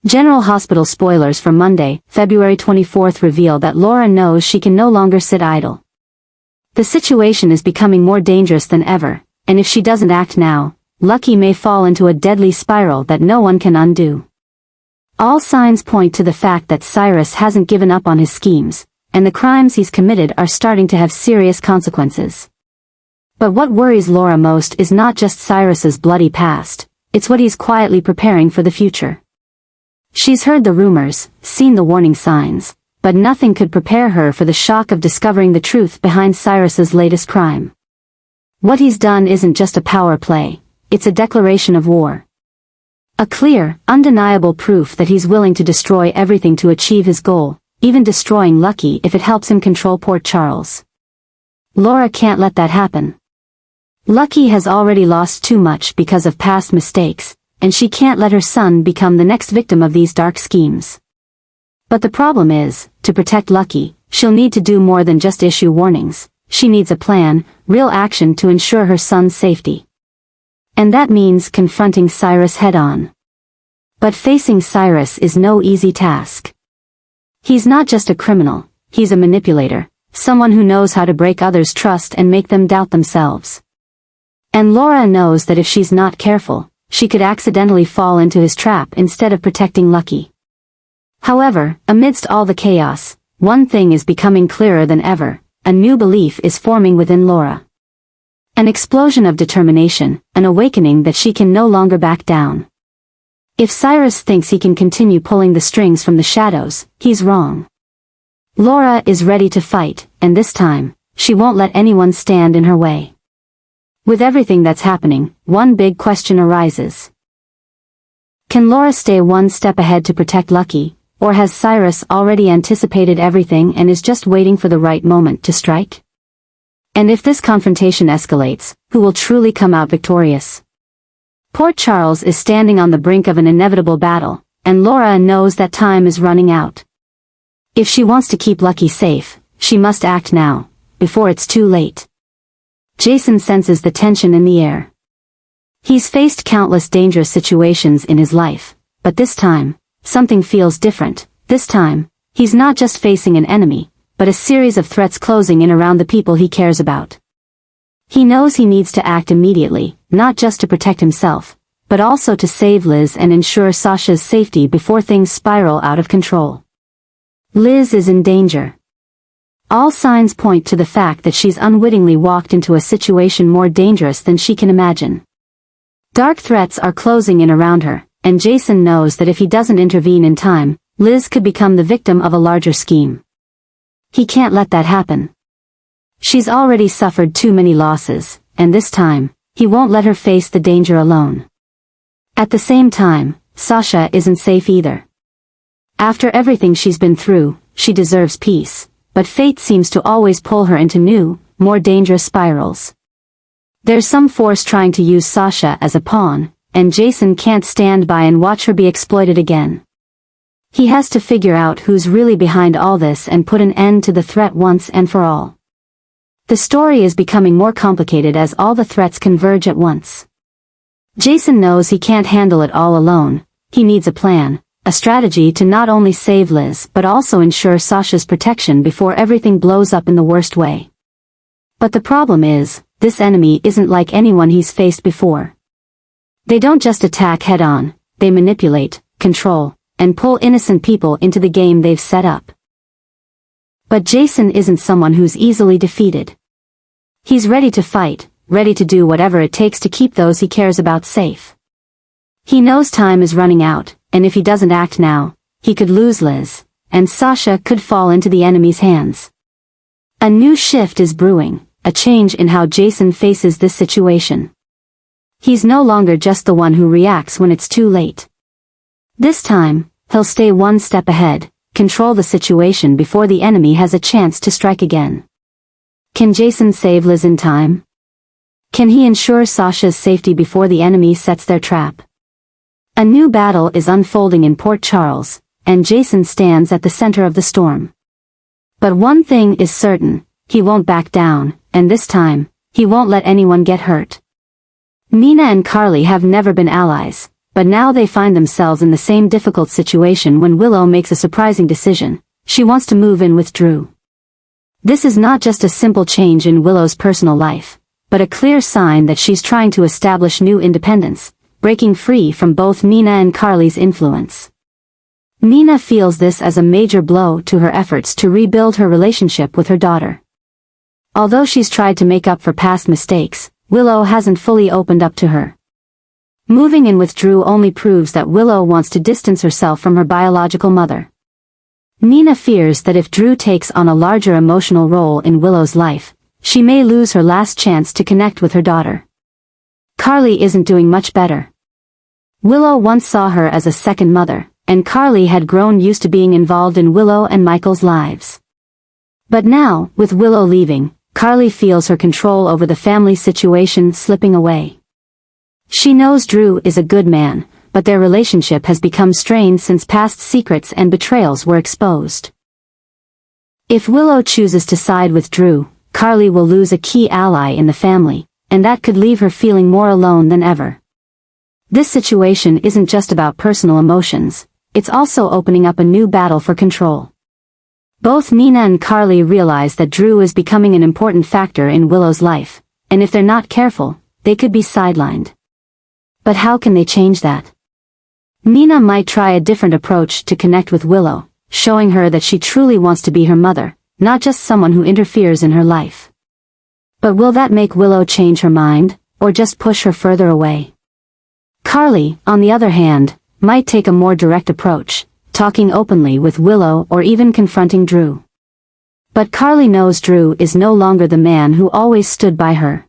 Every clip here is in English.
General Hospital spoilers for Monday, February 24th reveal that Laura knows she can no longer sit idle. The situation is becoming more dangerous than ever, and if she doesn't act now, Lucky may fall into a deadly spiral that no one can undo. All signs point to the fact that Cyrus hasn't given up on his schemes, and the crimes he's committed are starting to have serious consequences. But what worries Laura most is not just Cyrus's bloody past, it's what he's quietly preparing for the future. She's heard the rumors, seen the warning signs, but nothing could prepare her for the shock of discovering the truth behind Cyrus's latest crime. What he's done isn't just a power play, it's a declaration of war. A clear, undeniable proof that he's willing to destroy everything to achieve his goal, even destroying Lucky if it helps him control Port Charles. Laura can't let that happen. Lucky has already lost too much because of past mistakes, and she can't let her son become the next victim of these dark schemes. But the problem is, to protect Lucky, she'll need to do more than just issue warnings. She needs a plan, real action to ensure her son's safety. And that means confronting Cyrus head-on. But facing Cyrus is no easy task. He's not just a criminal, he's a manipulator, someone who knows how to break others' trust and make them doubt themselves. And Laura knows that if she's not careful, she could accidentally fall into his trap instead of protecting Lucky. However, amidst all the chaos, one thing is becoming clearer than ever: a new belief is forming within Laura. An explosion of determination, an awakening that she can no longer back down. If Cyrus thinks he can continue pulling the strings from the shadows, he's wrong. Laura is ready to fight, and this time, she won't let anyone stand in her way. With everything that's happening, one big question arises. Can Laura stay one step ahead to protect Lucky, or has Cyrus already anticipated everything and is just waiting for the right moment to strike? And if this confrontation escalates, who will truly come out victorious? Port Charles is standing on the brink of an inevitable battle, and Laura knows that time is running out. If she wants to keep Lucky safe, she must act now, before it's too late. Jason senses the tension in the air. He's faced countless dangerous situations in his life, but this time, something feels different. This time, he's not just facing an enemy, but a series of threats closing in around the people he cares about. He knows he needs to act immediately, not just to protect himself, but also to save Liz and ensure Sasha's safety before things spiral out of control. Liz is in danger. All signs point to the fact that she's unwittingly walked into a situation more dangerous than she can imagine. Dark threats are closing in around her, and Jason knows that if he doesn't intervene in time, Liz could become the victim of a larger scheme. He can't let that happen. She's already suffered too many losses, and this time, he won't let her face the danger alone. At the same time, Sasha isn't safe either. After everything she's been through, she deserves peace. But fate seems to always pull her into new, more dangerous spirals. There's some force trying to use Sasha as a pawn, and Jason can't stand by and watch her be exploited again. He has to figure out who's really behind all this and put an end to the threat once and for all. The story is becoming more complicated as all the threats converge at once. Jason knows he can't handle it all alone. He needs a plan. A strategy to not only save Liz but also ensure Sasha's protection before everything blows up in the worst way. But the problem is, this enemy isn't like anyone he's faced before. They don't just attack head-on, they manipulate, control, and pull innocent people into the game they've set up. But Jason isn't someone who's easily defeated. He's ready to fight, ready to do whatever it takes to keep those he cares about safe. He knows time is running out, and if he doesn't act now, he could lose Liz, and Sasha could fall into the enemy's hands. A new shift is brewing, a change in how Jason faces this situation. He's no longer just the one who reacts when it's too late. This time, he'll stay one step ahead, control the situation before the enemy has a chance to strike again. Can Jason save Liz in time? Can he ensure Sasha's safety before the enemy sets their trap? A new battle is unfolding in Port Charles, and Jason stands at the center of the storm. But one thing is certain, he won't back down, and this time, he won't let anyone get hurt. Nina and Carly have never been allies, but now they find themselves in the same difficult situation when Willow makes a surprising decision. She wants to move in with Drew. This is not just a simple change in Willow's personal life, but a clear sign that she's trying to establish new independence, breaking free from both Nina and Carly's influence. Nina feels this as a major blow to her efforts to rebuild her relationship with her daughter. Although she's tried to make up for past mistakes, Willow hasn't fully opened up to her. Moving in with Drew only proves that Willow wants to distance herself from her biological mother. Nina fears that if Drew takes on a larger emotional role in Willow's life, she may lose her last chance to connect with her daughter. Carly isn't doing much better. Willow once saw her as a second mother, and Carly had grown used to being involved in Willow and Michael's lives. But now, with Willow leaving, Carly feels her control over the family situation slipping away. She knows Drew is a good man, but their relationship has become strained since past secrets and betrayals were exposed. If Willow chooses to side with Drew, Carly will lose a key ally in the family, and that could leave her feeling more alone than ever. This situation isn't just about personal emotions, it's also opening up a new battle for control. Both Nina and Carly realize that Drew is becoming an important factor in Willow's life, and if they're not careful, they could be sidelined. But how can they change that? Nina might try a different approach to connect with Willow, showing her that she truly wants to be her mother, not just someone who interferes in her life. But will that make Willow change her mind, or just push her further away? Carly, on the other hand, might take a more direct approach, talking openly with Willow or even confronting Drew. But Carly knows Drew is no longer the man who always stood by her.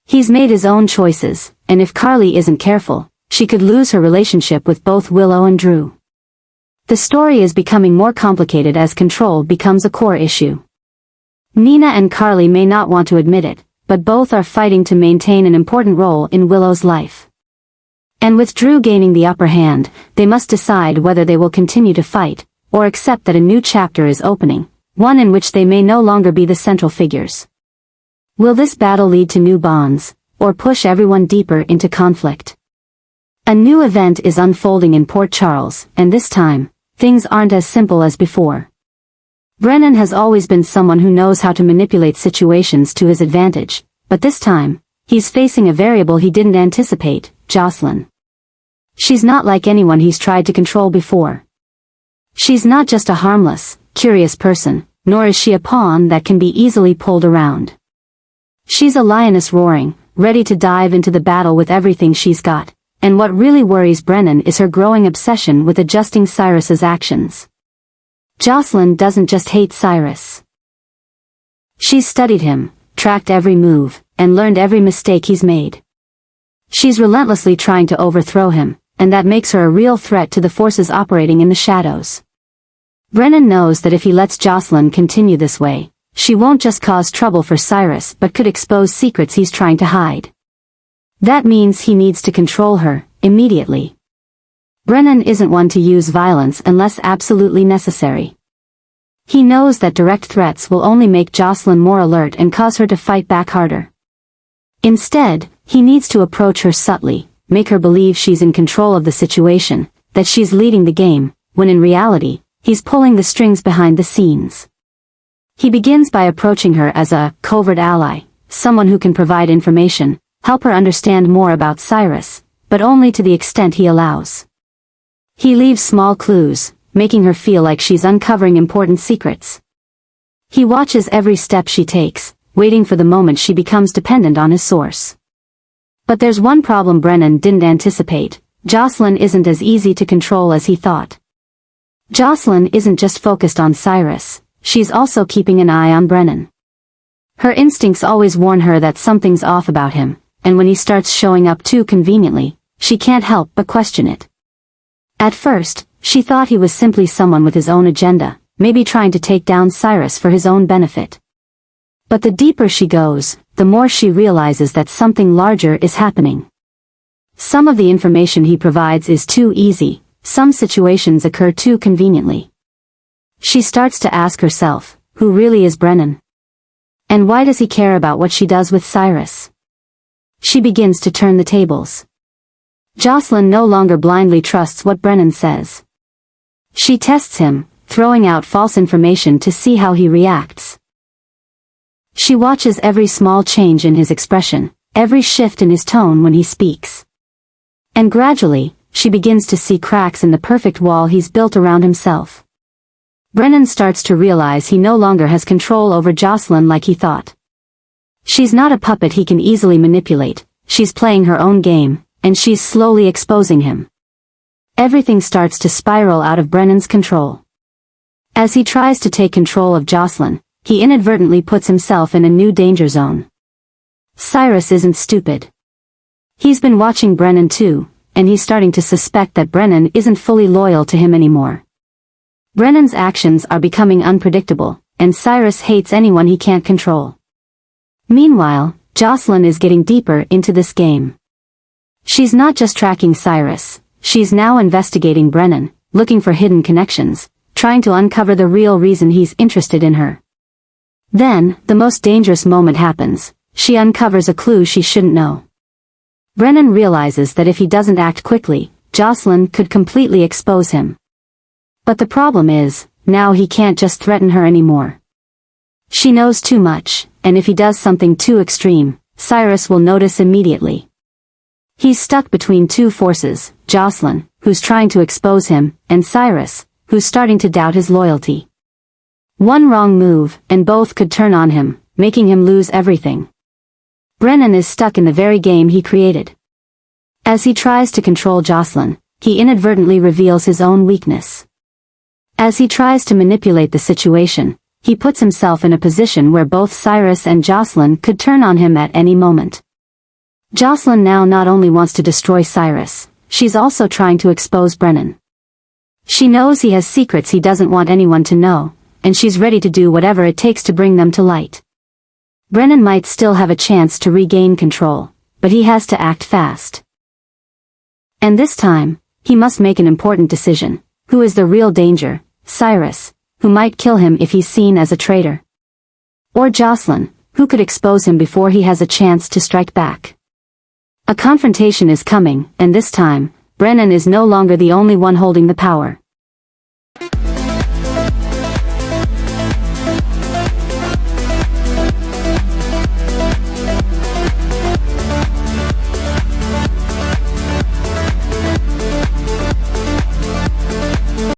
He's made his own choices, and if Carly isn't careful, she could lose her relationship with both Willow and Drew. The story is becoming more complicated as control becomes a core issue. Nina and Carly may not want to admit it, but both are fighting to maintain an important role in Willow's life. And with Drew gaining the upper hand, they must decide whether they will continue to fight, or accept that a new chapter is opening, one in which they may no longer be the central figures. Will this battle lead to new bonds, or push everyone deeper into conflict? A new event is unfolding in Port Charles, and this time, things aren't as simple as before. Brennan has always been someone who knows how to manipulate situations to his advantage, but this time, he's facing a variable he didn't anticipate, Jocelyn. She's not like anyone he's tried to control before. She's not just a harmless, curious person, nor is she a pawn that can be easily pulled around. She's a lioness roaring, ready to dive into the battle with everything she's got. And what really worries Brennan is her growing obsession with adjusting Cyrus's actions. Jocelyn doesn't just hate Cyrus. She's studied him, tracked every move, and learned every mistake he's made. She's relentlessly trying to overthrow him, and that makes her a real threat to the forces operating in the shadows. Brennan knows that if he lets Jocelyn continue this way, she won't just cause trouble for Cyrus but could expose secrets he's trying to hide. That means he needs to control her, immediately. Brennan isn't one to use violence unless absolutely necessary. He knows that direct threats will only make Jocelyn more alert and cause her to fight back harder. Instead, he needs to approach her subtly, make her believe she's in control of the situation, that she's leading the game, when in reality, he's pulling the strings behind the scenes. He begins by approaching her as a covert ally, someone who can provide information, help her understand more about Cyrus, but only to the extent he allows. He leaves small clues, making her feel like she's uncovering important secrets. He watches every step she takes, waiting for the moment she becomes dependent on his source. But there's one problem Brennan didn't anticipate: Jocelyn isn't as easy to control as he thought. Jocelyn isn't just focused on Cyrus, she's also keeping an eye on Brennan. Her instincts always warn her that something's off about him, and when he starts showing up too conveniently, she can't help but question it. At first, she thought he was simply someone with his own agenda, maybe trying to take down Cyrus for his own benefit. But the deeper she goes, the more she realizes that something larger is happening. Some of the information he provides is too easy, some situations occur too conveniently. She starts to ask herself, who really is Brennan? And why does he care about what she does with Cyrus? She begins to turn the tables. Jocelyn no longer blindly trusts what Brennan says. She tests him, throwing out false information to see how he reacts. She watches every small change in his expression, every shift in his tone when he speaks. And gradually, she begins to see cracks in the perfect wall he's built around himself. Brennan starts to realize he no longer has control over Jocelyn like he thought. She's not a puppet he can easily manipulate, she's playing her own game, and she's slowly exposing him. Everything starts to spiral out of Brennan's control. As he tries to take control of Jocelyn, he inadvertently puts himself in a new danger zone. Cyrus isn't stupid. He's been watching Brennan too, and he's starting to suspect that Brennan isn't fully loyal to him anymore. Brennan's actions are becoming unpredictable, and Cyrus hates anyone he can't control. Meanwhile, Jocelyn is getting deeper into this game. She's not just tracking Cyrus, she's now investigating Brennan, looking for hidden connections, trying to uncover the real reason he's interested in her. Then, the most dangerous moment happens. She uncovers a clue she shouldn't know. Brennan realizes that if he doesn't act quickly, Jocelyn could completely expose him. But the problem is, now he can't just threaten her anymore. She knows too much, and if he does something too extreme, Cyrus will notice immediately. He's stuck between two forces, Jocelyn, who's trying to expose him, and Cyrus, who's starting to doubt his loyalty. One wrong move, and both could turn on him, making him lose everything. Brennan is stuck in the very game he created. As he tries to control Jocelyn, he inadvertently reveals his own weakness. As he tries to manipulate the situation, he puts himself in a position where both Cyrus and Jocelyn could turn on him at any moment. Jocelyn now not only wants to destroy Cyrus, she's also trying to expose Brennan. She knows he has secrets he doesn't want anyone to know, and she's ready to do whatever it takes to bring them to light. Brennan might still have a chance to regain control, but he has to act fast. And this time, he must make an important decision. Who is the real danger? Cyrus, who might kill him if he's seen as a traitor. Or Jocelyn, who could expose him before he has a chance to strike back. A confrontation is coming, and this time, Brennan is no longer the only one holding the power.